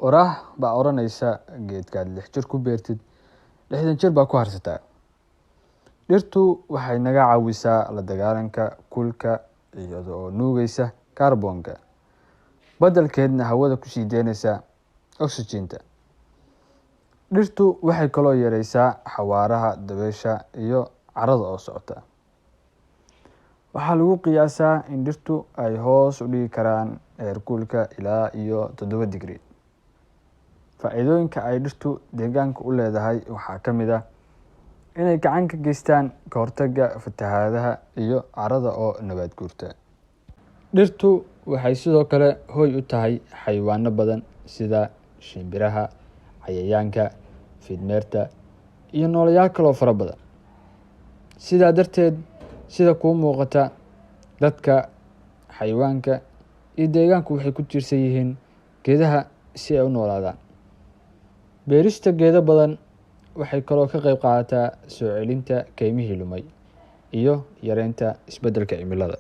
Oraah baa oranaysa geedkaad 6 jir ku beertid 60 jir baa ku harsataa. Dhirtu waxay naga caawisaa la dagaalanka kulka iyada oo nuugaysa kaarboonka, badalkeedna hawada ku sii deynaysa oksijiinta. Dhirtu waxay kaloo yareysaa xawaaraha dabaysha iyo carrada oo socota. Waxaa lagu qiyaasaa in dhirtu ay hoos u dhigi karaan heerkulka ilaa iyo 7 digrii. Faa'iidooyinka ay dhirtu deegaanka u leedahay waxaa ka mid ah inay gacan ka geystaan ka hortagga fatahaadaha iyo carrada oo nabaad guurta. Dhirtu waxay sidoo kale hoy u tahay xayawaano badan sida shimbiraha, cayayaanka, fiidmeerta iyo noolayaal kaloo fara badan. Sidaa darteed, sida kuu muuqata, dadka, xayawaanka iyo deegaanku waxay ku tiirsan yihiin geedaha si ay u noolaadaan. Beerista geedo badan waxay kaloo ka qayb qaadataa soo celinta kaymihii lumay iyo yareynta isbeddelka cimilada.